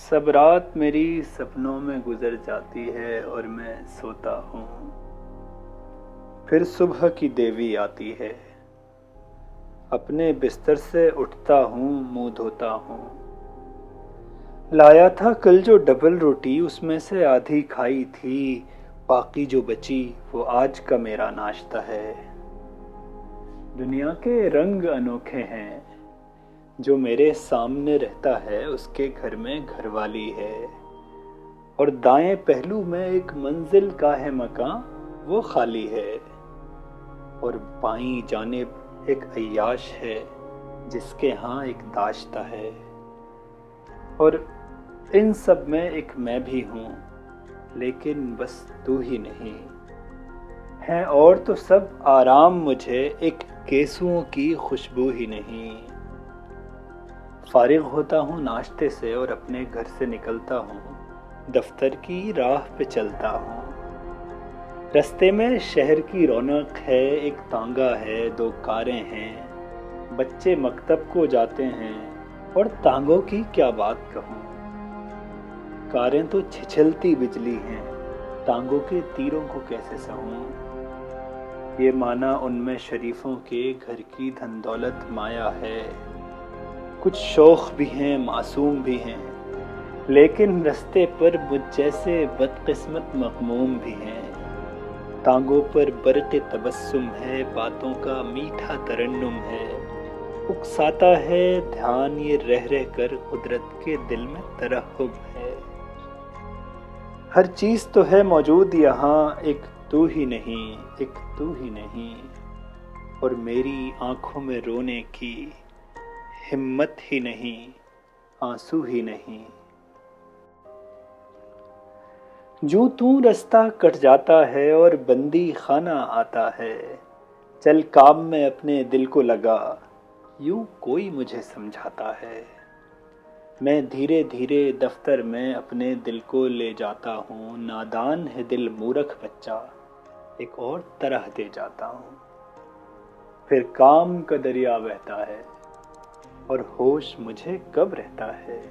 सब रात मेरी सपनों में गुजर जाती है और मैं सोता हूँ। फिर सुबह की देवी आती है, अपने बिस्तर से उठता हूँ, मुंह धोता हूँ। लाया था कल जो डबल रोटी, उसमें से आधी खाई थी, बाकी जो बची वो आज का मेरा नाश्ता है। दुनिया के रंग अनोखे हैं, जो मेरे सामने रहता है उसके घर में घरवाली है। और दाएं पहलू में एक मंजिल का है मकान, वो खाली है। और बाईं जानिब एक अय्याश है, जिसके यहाँ एक दाश्ता है। और इन सब में एक मैं भी हूँ, लेकिन बस तू ही नहीं है। और तो सब आराम मुझे, एक केसुओं की खुशबू ही नहीं। फारिग होता हूँ नाश्ते से और अपने घर से निकलता हूँ, दफ्तर की राह पे चलता हूँ। रास्ते में शहर की रौनक है, एक तांगा है, दो कारें हैं, बच्चे मकतब को जाते हैं। और तांगों की क्या बात कहूँ, कारें तो छिछलती बिजली हैं, तांगों के तीरों को कैसे सहूँ। ये माना उनमें शरीफों के घर की धन दौलत माया है। कुछ शौक भी हैं, मासूम भी हैं, लेकिन रास्ते पर मुझ जैसे बदकिस्मत मग़मूम भी हैं। तांगों पर बरक़े तबस्सुम है, बातों का मीठा तरन्नुम है। उकसाता है ध्यान ये रह रह कर, कुदरत के दिल में तरहब है। हर चीज़ तो है मौजूद यहाँ, एक तू ही नहीं, एक तू ही नहीं। और मेरी आंखों में रोने की हिम्मत ही नहीं, आंसू ही नहीं। जो तू रास्ता कट जाता है और बंदी खाना आता है, चल काम में अपने दिल को लगा, यूं कोई मुझे समझाता है। मैं धीरे धीरे दफ्तर में अपने दिल को ले जाता हूँ, नादान है दिल मूर्ख बच्चा, एक और तरह दे जाता हूँ। फिर काम का दरिया बहता है और होश मुझे कब रहता है।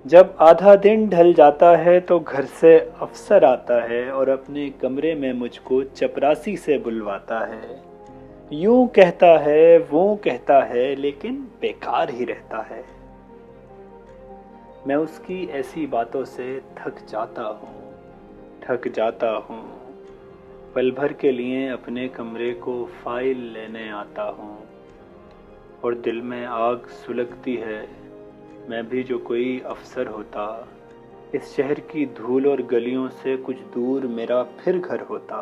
जब आधा दिन ढल जाता है तो घर से अफसर आता है और अपने कमरे में मुझको चपरासी से बुलवाता है। यूं कहता है, वो कहता है, लेकिन बेकार ही रहता है। मैं उसकी ऐसी बातों से थक जाता हूँ। पल भर के लिए अपने कमरे को फाइल लेने आता हूँ और दिल में आग सुलगती है। मैं भी जो कोई अफसर होता, इस शहर की धूल और गलियों से कुछ दूर मेरा फिर घर होता।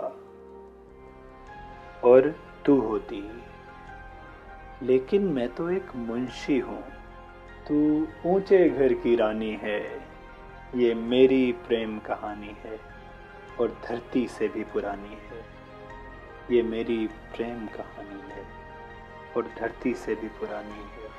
और तू होती, लेकिन मैं तो एक मुंशी हूँ, तू ऊंचे घर की रानी है। ये मेरी प्रेम कहानी है और धरती से भी पुरानी है। ये मेरी प्रेम कहानी है और धरती से भी पुरानी है।